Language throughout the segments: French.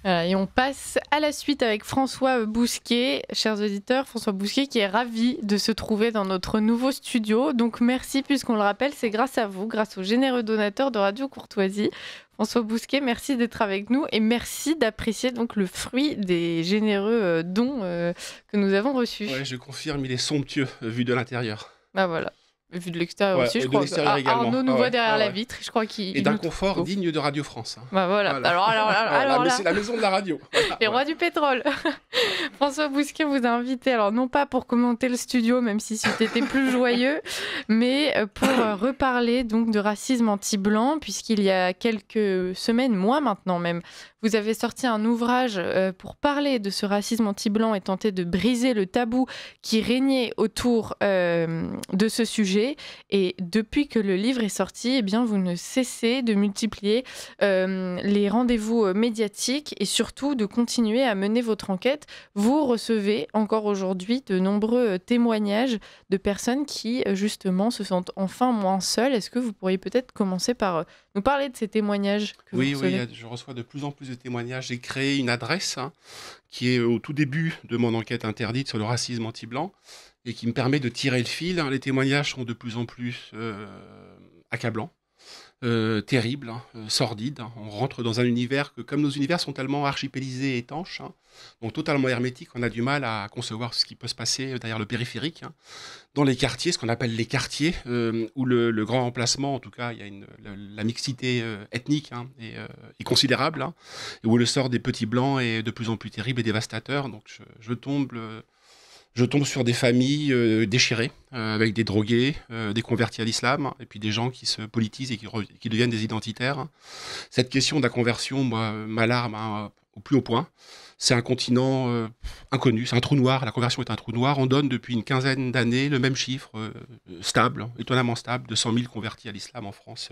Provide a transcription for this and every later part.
Voilà, et on passe à la suite avec François Bousquet, chers auditeurs, François Bousquet qui est ravi de se trouver dans notre nouveau studio. Donc merci, puisqu'on le rappelle, c'est grâce à vous, grâce aux généreux donateurs de Radio Courtoisie. François Bousquet, merci d'être avec nous et merci d'apprécier donc le fruit des généreux dons que nous avons reçus. Ouais, je confirme, il est somptueux vu de l'intérieur. Bah voilà. Vu de l'extérieur aussi, je de crois. l'extérieur également. Arnaud nous voit derrière la vitre. Je crois qu'il. Et d'un confort digne de Radio France. Bah voilà. Alors là, c'est la maison de la radio. Les rois du pétrole. François Bousquet vous a invité, alors non pas pour commenter le studio, même si c'était plus joyeux, mais pour reparler donc de racisme anti-blanc, puisqu'il y a quelques semaines, mois maintenant même, vous avez sorti un ouvrage pour parler de ce racisme anti-blanc et tenter de briser le tabou qui régnait autour de ce sujet. Et depuis que le livre est sorti, eh bien, vous ne cessez de multiplier les rendez-vous médiatiques et surtout de continuer à mener votre enquête. Vous recevez encore aujourd'hui de nombreux témoignages de personnes qui, justement, se sentent enfin moins seules. Est-ce que vous pourriez peut-être commencer par nous parler de ces témoignages que vous recevez ? Oui, je reçois de plus en plus de témoignages. J'ai créé une adresse qui est au tout début de mon enquête interdite sur le racisme anti-blanc et qui me permet de tirer le fil. Les témoignages sont de plus en plus accablants, terribles, sordides. On rentre dans un univers que, comme nos univers sont tellement archipélisés et étanches, donc totalement hermétiques, on a du mal à concevoir ce qui peut se passer derrière le périphérique. Dans les quartiers, ce qu'on appelle les quartiers, où le grand emplacement, en tout cas, il y a la mixité ethnique est considérable, et où le sort des petits blancs est de plus en plus terrible et dévastateur. Donc je tombe sur des familles déchirées, avec des drogués, des convertis à l'islam, et puis des gens qui se politisent et qui deviennent des identitaires. Cette question de la conversion, moi, m'alarme au plus haut point. C'est un continent inconnu, c'est un trou noir. La conversion est un trou noir. On donne depuis une quinzaine d'années le même chiffre, stable, étonnamment stable, de 100 000 convertis à l'islam en France.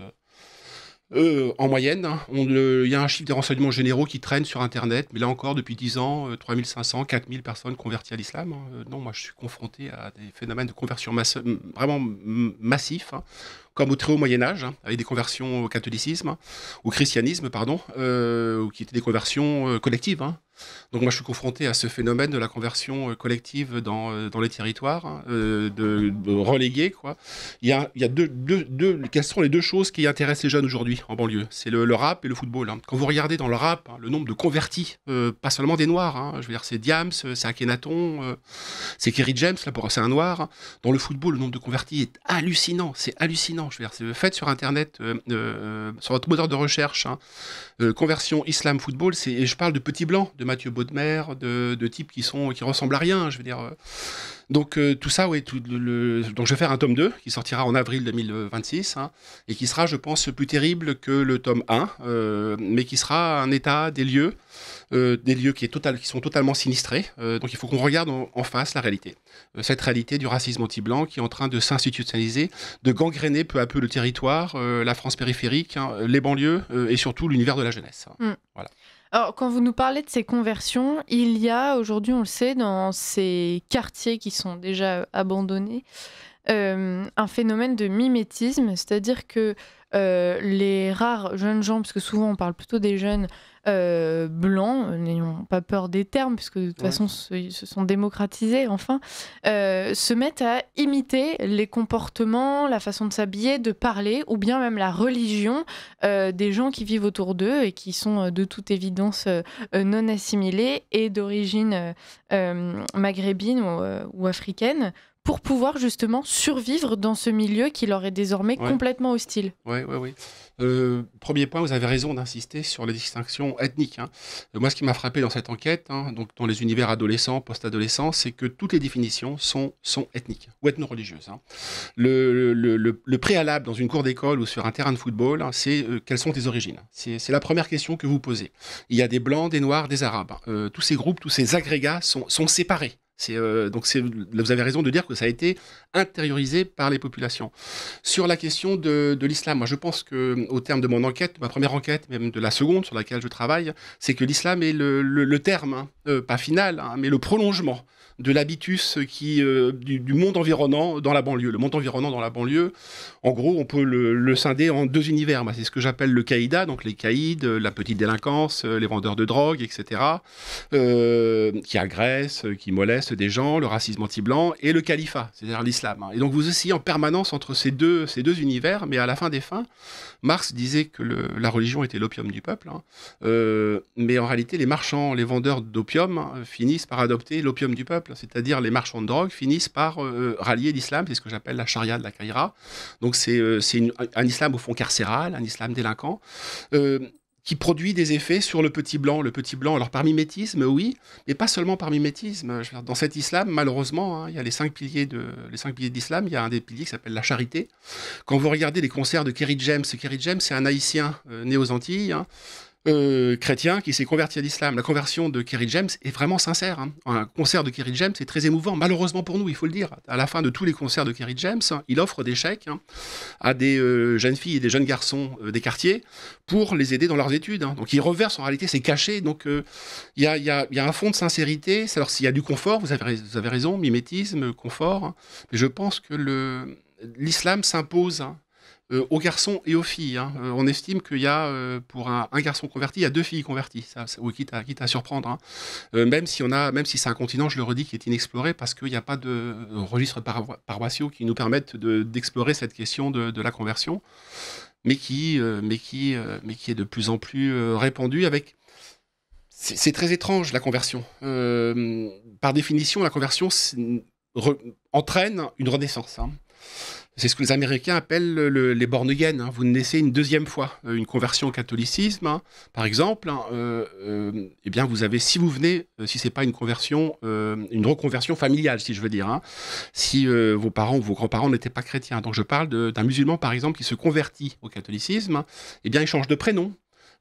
En moyenne, il y a un chiffre des renseignements généraux qui traîne sur Internet, mais là encore, depuis 10 ans, 3500, 4000 personnes converties à l'islam. Non, moi, je suis confronté à des phénomènes de conversion vraiment massifs, comme au très haut Moyen-Âge, avec des conversions au catholicisme, au christianisme, pardon, qui étaient des conversions collectives. Donc moi, je suis confronté à ce phénomène de la conversion collective dans les territoires, de relégués, quoi. Il y a quelles sont les deux choses qui intéressent les jeunes aujourd'hui en banlieue ? C'est le rap et le football. Quand vous regardez dans le rap, le nombre de convertis, pas seulement des noirs, je veux dire, c'est Diams, c'est Akhenaton, c'est Kerry James, là, c'est un noir. Dans le football, le nombre de convertis est hallucinant, c'est hallucinant. Je veux dire, faites sur Internet, sur votre moteur de recherche, conversion islam football, et je parle de petits blancs, de Mathieu Baudemer, de types qui ressemblent à rien, je veux dire. Donc tout ça, oui, donc je vais faire un tome 2 qui sortira en avril 2026 et qui sera, je pense, plus terrible que le tome 1, mais qui sera un état des lieux qui sont totalement sinistrés. Donc il faut qu'on regarde en face la réalité. Cette réalité du racisme anti-blanc qui est en train de s'institutionnaliser, de gangréner peu à peu le territoire, la France périphérique, les banlieues et surtout l'univers de la jeunesse. Voilà. Alors, quand vous nous parlez de ces conversions, il y a aujourd'hui, on le sait, dans ces quartiers qui sont déjà abandonnés, un phénomène de mimétisme, c'est-à-dire que les rares jeunes gens, parce que souvent on parle plutôt des jeunes blancs, n'ayons pas peur des termes, puisque de toute façon ils se sont démocratisés, enfin, se mettent à imiter les comportements, la façon de s'habiller, de parler, ou bien même la religion des gens qui vivent autour d'eux et qui sont de toute évidence non assimilés et d'origine maghrébine ou africaine, pour pouvoir justement survivre dans ce milieu qui leur est désormais complètement hostile. Oui. Premier point, vous avez raison d'insister sur les distinctions ethniques. Moi, ce qui m'a frappé dans cette enquête, donc dans les univers adolescents, post-adolescents, c'est que toutes les définitions sont ethniques ou ethno-religieuses. Le préalable dans une cour d'école ou sur un terrain de football, c'est quelles sont tes origines. C'est la première question que vous posez. Il y a des blancs, des noirs, des arabes. Tous ces groupes, tous ces agrégats sont séparés. Vous avez raison de dire que ça a été intériorisé par les populations. Sur la question de l'islam, moi je pense qu'au terme de mon enquête, ma première enquête, même de la seconde sur laquelle je travaille, c'est que l'islam est le terme pas final, hein, mais le prolongement de l'habitus du monde environnant dans la banlieue. Le monde environnant dans la banlieue, en gros, on peut le scinder en deux univers. Moi, c'est ce que j'appelle le caïda, donc les caïds, la petite délinquance, les vendeurs de drogue, etc., qui agressent, qui molestent des gens, le racisme anti-blanc, et le califat, c'est-à-dire l'islam. Et donc vous oscillez en permanence entre ces deux univers, mais à la fin des fins, Marx disait que la religion était l'opium du peuple, hein, mais en réalité, les marchands, les vendeurs d'opium finissent par adopter l'opium du peuple, c'est-à-dire les marchands de drogue finissent par rallier l'islam, c'est ce que j'appelle la charia de la Caïra. Donc c'est un islam au fond carcéral, un islam délinquant, qui produit des effets sur le petit blanc. Le petit blanc, alors par mimétisme, oui, mais pas seulement par mimétisme. Je veux dire, dans cet islam, malheureusement, hein, il y a les 5 piliers de l'islam, il y a un des piliers qui s'appelle la charité. Quand vous regardez les concerts de Kerry James, c'est un haïtien né aux Antilles, hein, chrétien qui s'est converti à l'islam. La conversion de Kerry James est vraiment sincère, hein. Un concert de Kerry James est très émouvant, malheureusement pour nous, il faut le dire. À la fin de tous les concerts de Kerry James, hein, il offre des chèques, hein, à des jeunes filles et des jeunes garçons des quartiers pour les aider dans leurs études, hein. Donc il reverse, en réalité, c'est caché. Donc il y a un fond de sincérité. Alors s'il y a du confort, vous avez raison, mimétisme, confort, hein. Mais je pense que l'islam s'impose, hein, aux garçons et aux filles, hein. On estime qu'il y a, pour un garçon converti, il y a 2 filles converties, quitte à surprendre, hein. Même si c'est un continent, je le redis, qui est inexploré, parce qu'il n'y a pas de registres paroissiaux qui nous permettent d'explorer cette question de la conversion, mais qui est de plus en plus répandue avec... C'est très étrange, la conversion. Par définition, la conversion entraîne une renaissance, hein. C'est ce que les Américains appellent les born again, hein. Vous naissez une deuxième fois. Une conversion au catholicisme, hein, par exemple, hein, eh bien vous avez, si vous venez, si c'est pas une conversion, une reconversion familiale, si je veux dire, hein, si vos parents ou vos grands-parents n'étaient pas chrétiens. Donc je parle d'un musulman, par exemple, qui se convertit au catholicisme, hein, eh bien il change de prénom.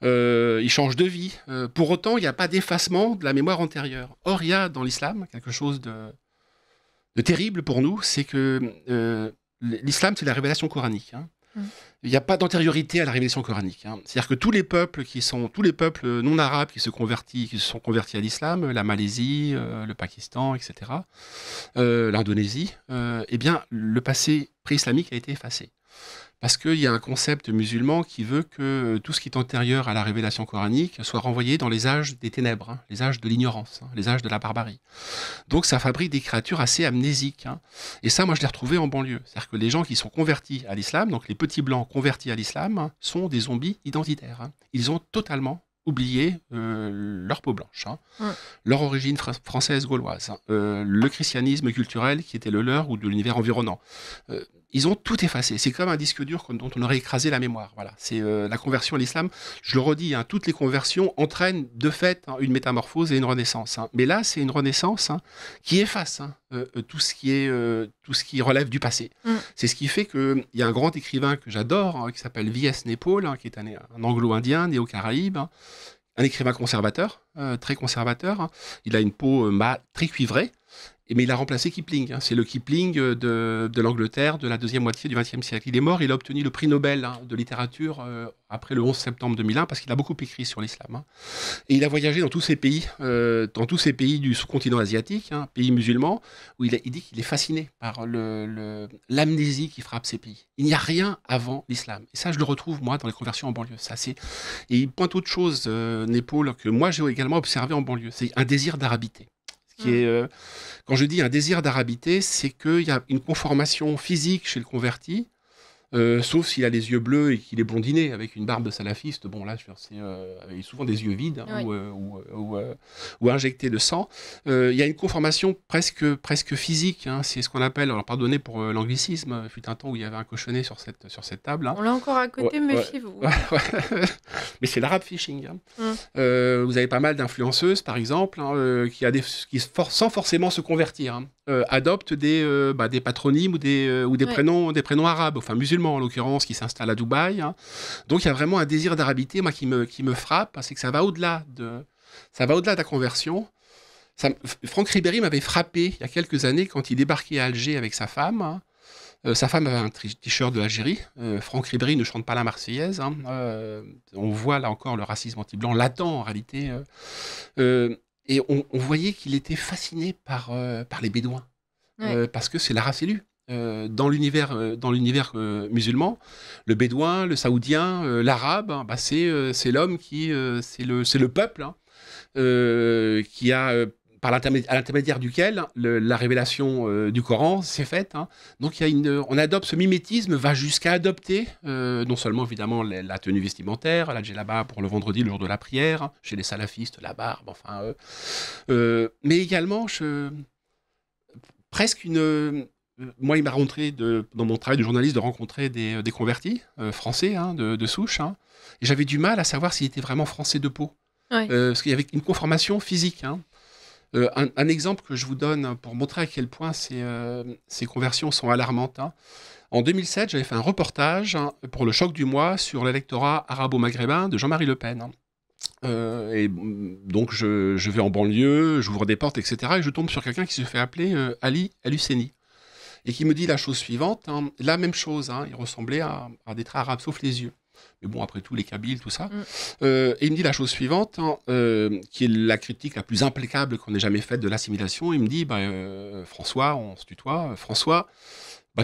Il change de vie. Pour autant, il n'y a pas d'effacement de la mémoire antérieure. Or, il y a dans l'islam quelque chose de terrible pour nous, c'est que l'islam, c'est la révélation coranique, hein. Il n'y a pas d'antériorité à la révélation coranique, hein. C'est-à-dire que tous les peuples non arabes qui se sont convertis à l'islam, la Malaisie, le Pakistan, etc., l'Indonésie, eh bien, le passé pré-islamique a été effacé. Parce qu'il y a un concept musulman qui veut que tout ce qui est antérieur à la révélation coranique soit renvoyé dans les âges des ténèbres, hein, les âges de l'ignorance, hein, les âges de la barbarie. Donc ça fabrique des créatures assez amnésiques, hein. Et ça, moi, je l'ai retrouvé en banlieue. C'est-à-dire que les gens qui sont convertis à l'islam, donc les petits blancs convertis à l'islam, hein, sont des zombies identitaires, hein. Ils ont totalement oublié leur peau blanche, hein, leur origine française gauloise, hein, le christianisme culturel qui était le leur ou de l'univers environnant. Ils ont tout effacé. C'est comme un disque dur dont on aurait écrasé la mémoire. Voilà. C'est la conversion à l'islam. Je le redis, hein, toutes les conversions entraînent de fait, hein, une métamorphose et une renaissance, hein. Mais là, c'est une renaissance, hein, qui efface, hein, tout ce qui relève du passé. C'est ce qui fait qu'il y a un grand écrivain que j'adore, hein, qui s'appelle V.S. Naipaul, hein, qui est un anglo-indien né aux Caraïbes, hein, un écrivain conservateur, très conservateur, hein. Il a une peau très cuivrée. Mais il a remplacé Kipling, hein. C'est le Kipling de l'Angleterre de la deuxième moitié du XXe siècle. Il est mort, il a obtenu le prix Nobel, hein, de littérature après le 11 septembre 2001, parce qu'il a beaucoup écrit sur l'islam, hein. Et il a voyagé dans tous ces pays du sous-continent asiatique, hein, pays musulmans, où il dit qu'il est fasciné par l'amnésie qui frappe ces pays. Il n'y a rien avant l'islam. Et ça, je le retrouve, moi, dans les conversions en banlieue. Et il pointe autre chose, Naipaul, que moi, j'ai également observé en banlieue. C'est un désir d'arabité. Quand je dis un désir d'arabité, c'est qu'il y a une conformation physique chez le converti, sauf s'il a les yeux bleus et qu'il est blondiné avec une barbe de salafiste. Bon, là, il a souvent des yeux vides, hein, oui, ou injectés de sang. Il y a une conformation presque physique, hein. C'est ce qu'on appelle, alors pardonnez pour l'anglicisme, il fut un temps où il y avait un cochonnet sur cette table, hein. On l'a encore à côté, méfiez-vous. Mais c'est l'arabe fishing, hein. Vous avez pas mal d'influenceuses, par exemple, hein, qui sans forcément se convertir, hein, adoptent des patronymes ou des prénoms arabes, enfin musulmans en l'occurrence, qui s'installent à Dubaï, hein. Donc il y a vraiment un désir d'arabité, moi, qui me frappe, c'est que ça va au-delà de la conversion. Franck Ribéry m'avait frappé il y a quelques années quand il débarquait à Alger avec sa femme, hein. Sa femme avait un t-shirt de l'Algérie. Franck Ribéry ne chante pas la Marseillaise, hein. On voit là encore le racisme anti-blanc latent en réalité. Et on voyait qu'il était fasciné par les Bédouins, parce que c'est la race élue. Dans l'univers musulman, le Bédouin, le Saoudien, l'Arabe, bah c'est l'homme c'est le peuple hein, qui a à l'intermédiaire duquel la révélation du Coran s'est faite. Hein. Donc on adopte ce mimétisme, va jusqu'à adopter non seulement évidemment la tenue vestimentaire, la djellaba pour le vendredi, le jour de la prière, hein, chez les salafistes, la barbe, enfin, mais également presque moi, il m'a rencontré dans mon travail de journaliste de rencontrer des convertis français hein, de souche, hein, et j'avais du mal à savoir s'il était vraiment français de peau, parce qu'il y avait une conformation physique. Hein. Un exemple que je vous donne pour montrer à quel point ces conversions sont alarmantes. Hein. En 2007, j'avais fait un reportage hein, pour le Choc du mois sur l'électorat arabo-maghrébin de Jean-Marie Le Pen. Hein. Et donc je vais en banlieue, j'ouvre des portes, etc. Et je tombe sur quelqu'un qui se fait appeler Ali El-Husseini. Et qui me dit la chose suivante, hein, la même chose, hein, il ressemblait à des traits arabes, sauf les yeux. Mais bon, après tout, les Kabyles, tout ça. Et il me dit la chose suivante, hein, qui est la critique la plus implacable qu'on ait jamais faite de l'assimilation. Il me dit, François, on se tutoie, François,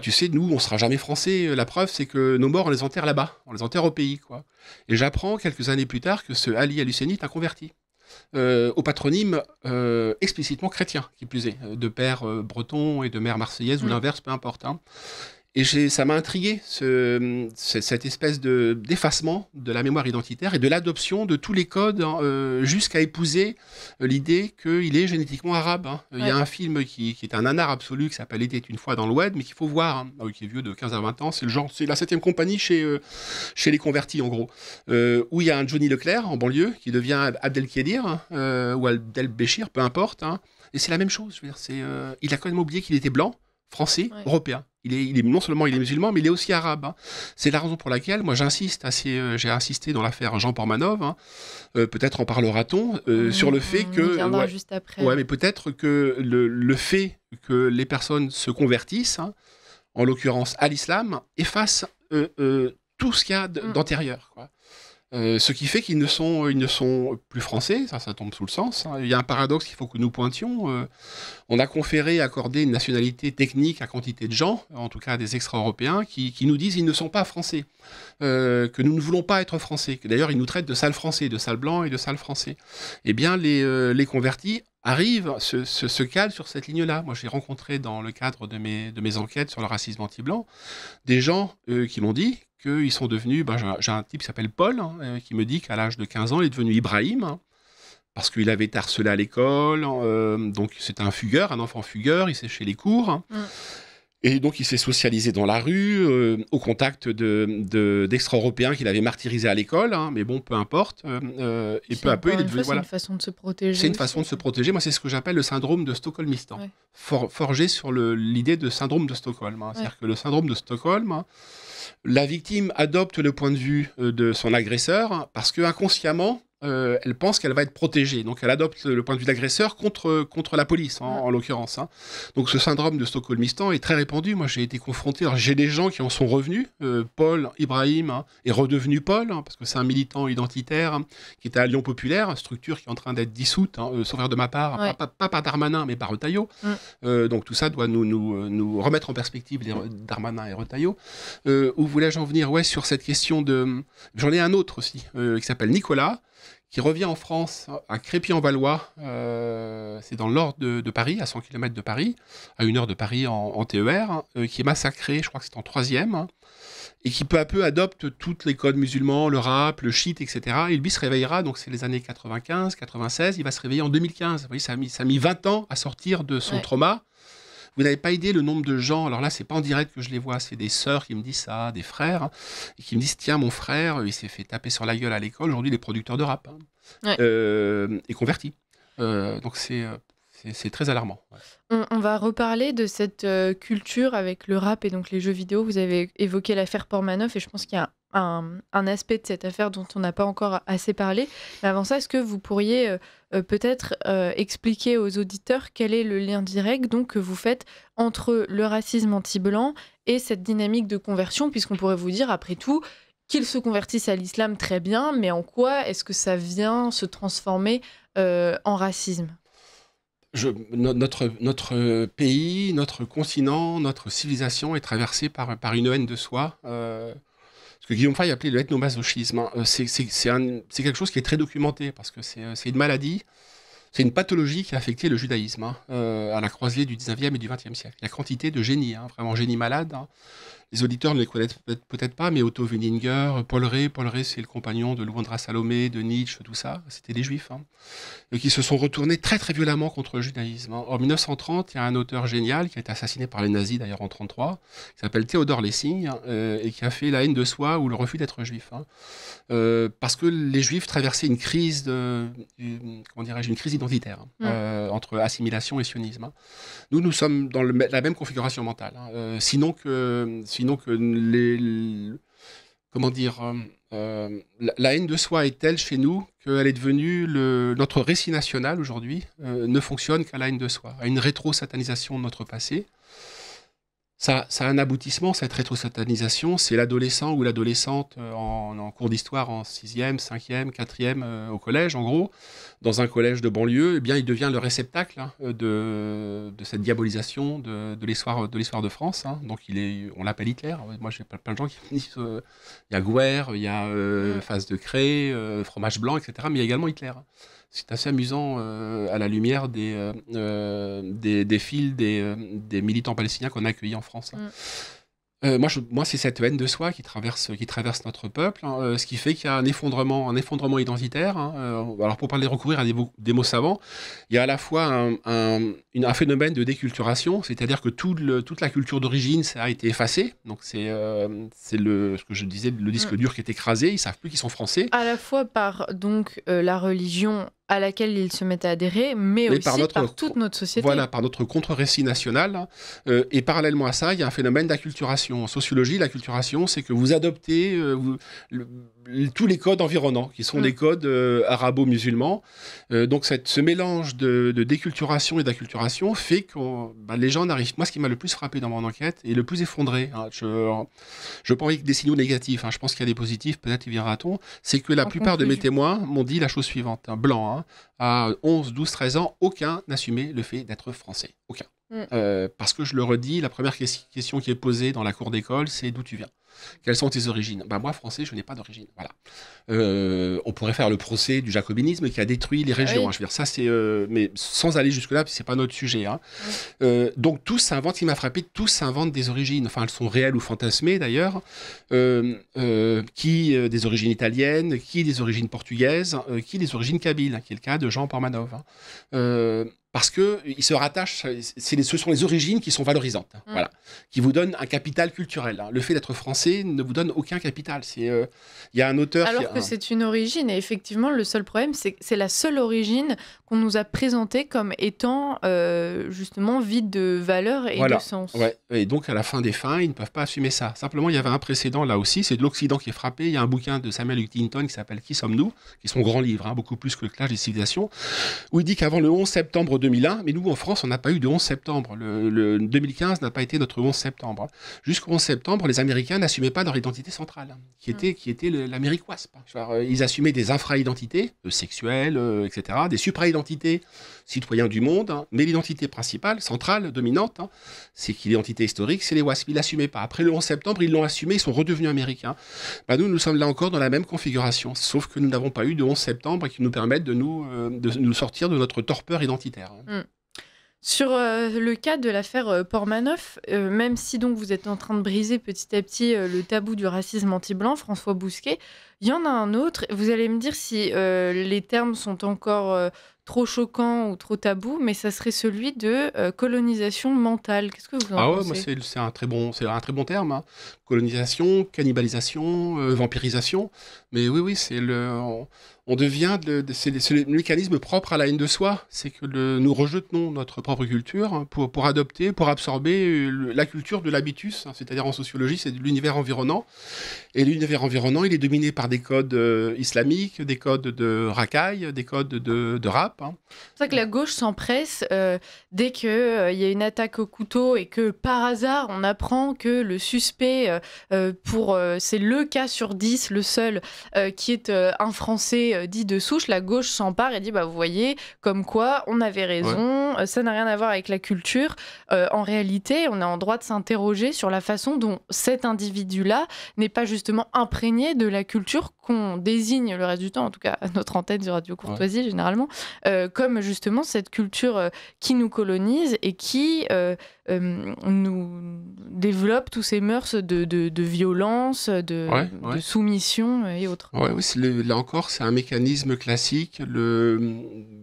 tu sais, nous, on ne sera jamais français. La preuve, c'est que nos morts, on les enterre là-bas, on les enterre au pays. Quoi. Et j'apprends quelques années plus tard que ce Ali El-Husseini est un converti. Au patronyme explicitement chrétien, qui plus est, de père breton et de mère marseillaise, ou l'inverse, peu importe. Hein. Et ça m'a intrigué, cette espèce d'effacement de la mémoire identitaire et de l'adoption de tous les codes hein, jusqu'à épouser l'idée qu'il est génétiquement arabe. Hein. Il y a un film qui est un nanar absolu, qui s'appelle « Il était une fois dans l'Oued », mais qu'il faut voir, hein, qui est vieux de 15 à 20 ans. C'est la 7e compagnie chez les convertis, en gros. Où il y a un Johnny Leclerc, en banlieue, qui devient Abdelkadir, ou Abdelbéchir, peu importe. Hein. Et c'est la même chose. Je veux dire, il a quand même oublié qu'il était blanc, français, européen. Il est non seulement il est musulman, mais il est aussi arabe. Hein. C'est la raison pour laquelle moi j'ai insisté dans l'affaire Jean Pormanov. Hein. Peut-être en parlera-t-on sur le fait que juste après. Mais peut-être que le fait que les personnes se convertissent, hein, en l'occurrence à l'islam, efface tout ce qu'il y a d'antérieur. Quoi. Ce qui fait qu'ils ne sont plus français, ça tombe sous le sens. Hein. Il y a un paradoxe qu'il faut que nous pointions. On a accordé une nationalité technique à quantité de gens, en tout cas à des extra-européens, qui nous disent qu'ils ne sont pas français, que nous ne voulons pas être français, que d'ailleurs ils nous traitent de sales français, de sales blancs et de sales français. Eh bien, les convertis arrivent, se calent sur cette ligne-là. Moi, j'ai rencontré dans le cadre de mes enquêtes sur le racisme anti-blanc, des gens qui m'ont dit qu'ils sont devenus... j'ai un type qui s'appelle Paul, hein, qui me dit qu'à l'âge de 15 ans, il est devenu Ibrahim, hein, parce qu'il avait été harcelé à l'école, donc c'était un fugueur, un enfant fugueur, il séchait les cours, hein, et donc il s'est socialisé dans la rue, au contact d'extra-européens qu'il avait martyrisés à l'école, hein, mais bon, peu importe, et peu à peu, il est devenu... C'est une façon de se protéger. C'est une façon de se protéger. Moi, c'est ce que j'appelle le syndrome de stockholmistan, forgé sur l'idée de syndrome de Stockholm. Hein. C'est-à-dire que le syndrome de Stockholm, hein, la victime adopte le point de vue de son agresseur parce que inconsciemment, elle pense qu'elle va être protégée. Donc, elle adopte le point de vue de l'agresseur contre la police, en l'occurrence. Hein. Donc, ce syndrome de stockholmistan est très répandu. Moi, j'ai été confronté... Alors, j'ai des gens qui en sont revenus. Paul, Ibrahim, hein, est redevenu Paul, hein, parce que c'est un militant identitaire hein, qui était à Lyon Populaire, structure qui est en train d'être dissoute, hein, sauf erreur de ma part, pas par Darmanin, mais par Retailleau. Donc, tout ça doit nous remettre en perspective Darmanin et Retailleau. Où voulais-je en venir sur cette question de... J'en ai un autre aussi, qui s'appelle Nicolas, qui revient en France, à Crépy-en-Valois, c'est dans le nord de Paris, à 100 km de Paris, à 1 heure de Paris en TER, qui est massacré, je crois que c'est en 3e, hein, et qui peu à peu adopte tous les codes musulmans, le rap, le shit, etc. Et lui se réveillera, donc c'est les années 95, 96, il va se réveiller en 2015. Vous voyez, ça a mis 20 ans à sortir de son trauma. Vous n'avez pas idée le nombre de gens, alors là, c'est pas en direct que je les vois, c'est des sœurs qui me disent ça, des frères, hein, et qui me disent, tiens, mon frère, il s'est fait taper sur la gueule à l'école, aujourd'hui, il est producteur de rap, hein, et converti. Donc, c'est très alarmant. On va reparler de cette culture avec le rap et donc les jeux vidéo. Vous avez évoqué l'affaire Portmanov, et je pense qu'il y a un aspect de cette affaire dont on n'a pas encore assez parlé. Mais avant ça, est-ce que vous pourriez peut-être expliquer aux auditeurs quel est le lien direct donc, que vous faites entre le racisme anti-blanc et cette dynamique de conversion, puisqu'on pourrait vous dire, après tout, qu'ils se convertissent à l'islam très bien, mais en quoi est-ce que ça vient se transformer en racisme? Notre pays, notre continent, notre civilisation est traversée par une haine de soi. Ce que Guillaume Fay appelait le ethnomasochisme. Hein. C'est quelque chose qui est très documenté parce que c'est une maladie, c'est une pathologie qui a affecté le judaïsme hein, à la croisée du 19e et du 20e siècle. La quantité de génies, hein, vraiment génies malades. Hein. Les auditeurs ne les connaissent peut-être pas, mais Otto Weininger, Paul Rée, c'est le compagnon de Louandra Salomé, de Nietzsche, tout ça, c'était des juifs, hein, qui se sont retournés très très violemment contre le judaïsme. Hein. En 1930, il y a un auteur génial qui a été assassiné par les nazis d'ailleurs en 1933, qui s'appelle Theodor Lessing, et qui a fait La haine de soi ou le refus d'être juif. Hein. Parce que les juifs traversaient une crise, une crise identitaire hein, entre assimilation et sionisme. Hein. Nous sommes dans la même configuration mentale. Hein. Sinon que comment dire, la haine de soi est telle chez nous qu'elle est devenue notre récit national aujourd'hui ne fonctionne qu'à la haine de soi, à une rétro-satanisation de notre passé. Ça a un aboutissement, cette rétro-satanisation, c'est l'adolescent ou l'adolescente en cours d'histoire en 6e, 5e, 4e au collège, en gros, dans un collège de banlieue, eh bien, il devient le réceptacle hein, de cette diabolisation de l'histoire de France. Hein. Donc, on l'appelle Hitler. Moi, j'ai plein de gens qui me disent il y a Gouer, il y a Face de Craie, Fromage Blanc, etc. Mais il y a également Hitler. C'est assez amusant à la lumière des fils des militants palestiniens qu'on a accueillis en France. Hein. Moi, c'est cette haine de soi qui traverse notre peuple, hein, ce qui fait qu'il y a un effondrement identitaire. Hein, alors, pour parler recourir à des mots savants, il y a à la fois un phénomène de déculturation, c'est-à-dire que toute la culture d'origine, ça a été effacé. Donc, c'est ce que je disais, le disque dur qui est écrasé. Ils ne savent plus qu'ils sont français. À la fois par donc la religion à laquelle ils se mettent à adhérer, mais aussi par toute notre société. Voilà, par notre contre-récit national. Et parallèlement à ça, il y a un phénomène d'acculturation. En sociologie, l'acculturation, c'est que vous adoptez tous les codes environnants, qui sont des codes arabo-musulmans. Donc ce mélange de déculturation et d'acculturation fait que les gens n'arrivent... Moi, ce qui m'a le plus frappé dans mon enquête, et le plus effondré, hein, je n'ai pas envie que des signaux négatifs, hein, je pense qu'il y a des positifs, peut-être y viendra-on, c'est que la plupart de mes témoins m'ont dit la chose suivante, hein, blanc, hein, à 11, 12, 13 ans, aucun n'assumait le fait d'être français. Aucun. Parce que je le redis, la première question qui est posée dans la cour d'école, c'est d'où tu viens. Quelles sont tes origines? Moi, français, je n'ai pas d'origine. Voilà. On pourrait faire le procès du jacobinisme qui a détruit les régions. Oui. Hein, je veux dire, ça, c'est, mais sans aller jusque-là, puis c'est pas notre sujet. Hein. Donc, tous s'inventent, il m'a frappé, tous s'inventent des origines. Enfin, elles sont réelles ou fantasmées, d'ailleurs. Qui des origines italiennes, qui des origines portugaises, qui des origines kabyles, qui est le cas de Jean Pormanov. Hein. Parce qu'ils se rattachent, ce sont les origines qui sont valorisantes, hein, voilà, qui vous donnent un capital culturel. Hein. Le fait d'être français ne vous donne aucun capital. Il y a un auteur... Alors que c'est une origine, et effectivement, le seul problème, c'est que c'est la seule origine qu'on nous a présentée comme étant justement vide de valeur et de sens. Ouais. Et donc, à la fin des fins, ils ne peuvent pas assumer ça. Simplement, il y avait un précédent là aussi, c'est de l'Occident qui est frappé. Il y a un bouquin de Samuel Huntington qui s'appelle « Qui sommes-nous ?», qui est son grand livre, hein, beaucoup plus que le clash des civilisations, où il dit qu'avant le 11 septembre 2001, mais nous en France on n'a pas eu de 11 septembre, le 2015 n'a pas été notre 11 septembre. Jusqu'au 11 septembre, les Américains n'assumaient pas leur identité centrale, hein, qui était l'Amérique WASP. Ils assumaient des infra-identités sexuelles, etc., des supra-identités citoyens du monde, hein, mais l'identité principale, centrale, dominante, hein, c'est que l'identité historique, c'est les WASP. Ils ne l'assumaient pas. Après le 11 septembre, ils l'ont assumé, ils sont redevenus américains. Nous sommes là encore dans la même configuration, sauf que nous n'avons pas eu de 11 septembre qui nous permettent de nous sortir de notre torpeur identitaire. Hein. Sur le cas de l'affaire Portmanov, même si donc vous êtes en train de briser petit à petit le tabou du racisme anti-blanc, François Bousquet, il y en a un autre. Vous allez me dire si les termes sont encore trop choquants ou trop tabous, mais ça serait celui de colonisation mentale. Qu'est-ce que vous en pensez ? Moi, c'est un très bon terme. Hein. Colonisation, cannibalisation, vampirisation. Mais oui, c'est on devient, c'est le mécanisme propre à la haine de soi, c'est que nous rejetons notre propre culture pour adopter, pour absorber la culture de l'habitus, hein, c'est-à-dire en sociologie, c'est de l'univers environnant. Et l'univers environnant, il est dominé par par des codes islamiques, des codes de racaille, des codes de rap. Hein. C'est ça que la gauche s'empresse dès qu'il y a une attaque au couteau et que par hasard on apprend que le suspect, c'est le cas sur 10, le seul qui est un Français dit de souche, la gauche s'empare et dit vous voyez, comme quoi on avait raison, ça n'a rien à voir avec la culture. En réalité, on est en droit de s'interroger sur la façon dont cet individu-là n'est pas justement imprégné de la culture qu'on désigne le reste du temps, en tout cas à notre antenne de Radio Courtoisie généralement, comme justement cette culture qui nous colonise et qui nous développe tous ces mœurs de violence, de soumission et autres. Oui, là encore, c'est un mécanisme classique.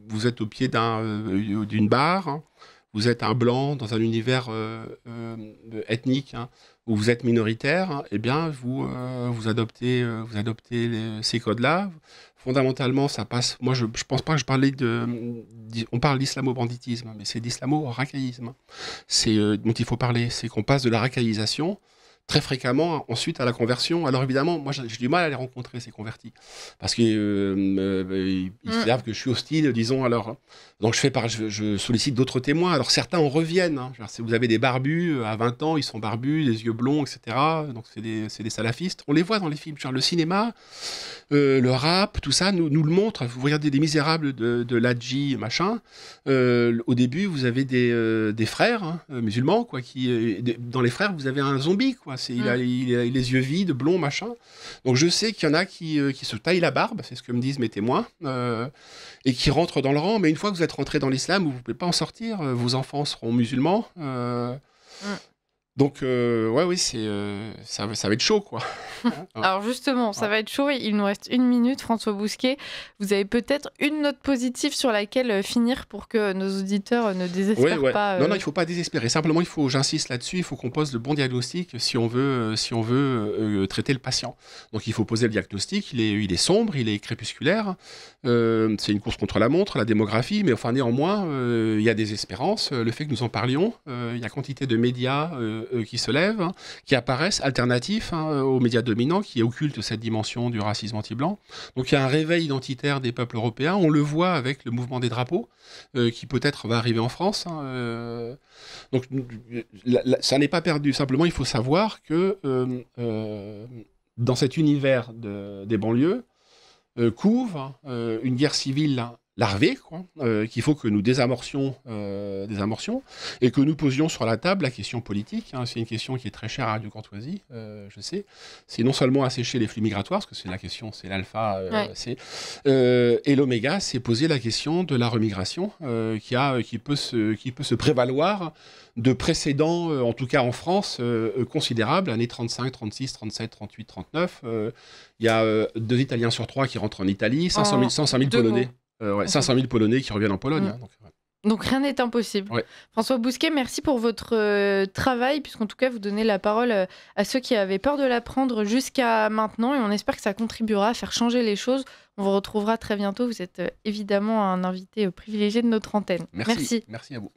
Vous êtes au pied d'une barre, hein. Vous êtes un blanc dans un univers ethnique, hein, où vous êtes minoritaire, hein, eh bien, vous adoptez ces codes-là. Fondamentalement, ça passe. Moi, je pense pas que je parlais on parle d'islamo-banditisme, mais c'est d'islamo-racaïsme. C'est dont il faut parler. C'est qu'on passe de la racaïsation très fréquemment ensuite à la conversion. Alors évidemment, moi j'ai du mal à les rencontrer, ces convertis, parce qu'ils savent que je suis hostile, disons. Alors, donc je sollicite d'autres témoins. Alors certains en reviennent. Hein. Si vous avez des barbus, à 20 ans, ils sont barbus, des yeux blonds, etc. Donc c'est des salafistes. On les voit dans les films. Genre, le cinéma, le rap, tout ça nous le montre. Vous regardez des Misérables de Ladji, machin. Au début, vous avez des frères hein, musulmans, quoi, dans les frères, vous avez un zombie, quoi. Il a les yeux vides, blonds, machin. Donc je sais qu'il y en a qui se taillent la barbe, c'est ce que me disent mes témoins, et qui rentrent dans le rang. Mais une fois que vous êtes rentré dans l'islam, vous ne pouvez pas en sortir. Vos enfants seront musulmans. Donc, oui, ça va être chaud, quoi. Alors justement, ça va être chaud. Il nous reste 1 minute, François Bousquet. Vous avez peut-être une note positive sur laquelle finir pour que nos auditeurs ne désespèrent pas. Non, il ne faut pas désespérer. Simplement, j'insiste là-dessus, il faut qu'on pose le bon diagnostic si on veut traiter le patient. Donc, il faut poser le diagnostic. Il est sombre, il est crépusculaire. C'est une course contre la montre, la démographie. Mais enfin, néanmoins, il y a des espérances. Le fait que nous en parlions, il y a quantité de médias qui se lèvent, hein, qui apparaissent alternatifs hein, aux médias dominants, qui occultent cette dimension du racisme anti-blanc. Donc il y a un réveil identitaire des peuples européens. On le voit avec le mouvement des drapeaux, qui peut-être va arriver en France. Hein, donc ça n'est pas perdu. Simplement, il faut savoir que dans cet univers des banlieues, couvre une guerre civile larvée, quoi, qu'il faut que nous désamorcions et que nous posions sur la table la question politique. Hein, c'est une question qui est très chère à Radio Courtoisie, je sais. C'est non seulement assécher les flux migratoires, parce que c'est la question, c'est l'alpha, et l'oméga, c'est poser la question de la remigration qui peut se prévaloir de précédents, en tout cas en France, considérables, années 35, 36, 37, 38, 39. Il y a 2 Italiens sur 3 qui rentrent en Italie, 500 000 Polonais. 500 000 Polonais qui reviennent en Pologne. Hein, donc rien n'est impossible. François Bousquet, merci pour votre travail, puisqu'en tout cas vous donnez la parole à ceux qui avaient peur de l'apprendre jusqu'à maintenant, et on espère que ça contribuera à faire changer les choses. On vous retrouvera très bientôt. Vous êtes évidemment un invité privilégié de notre antenne. Merci à vous.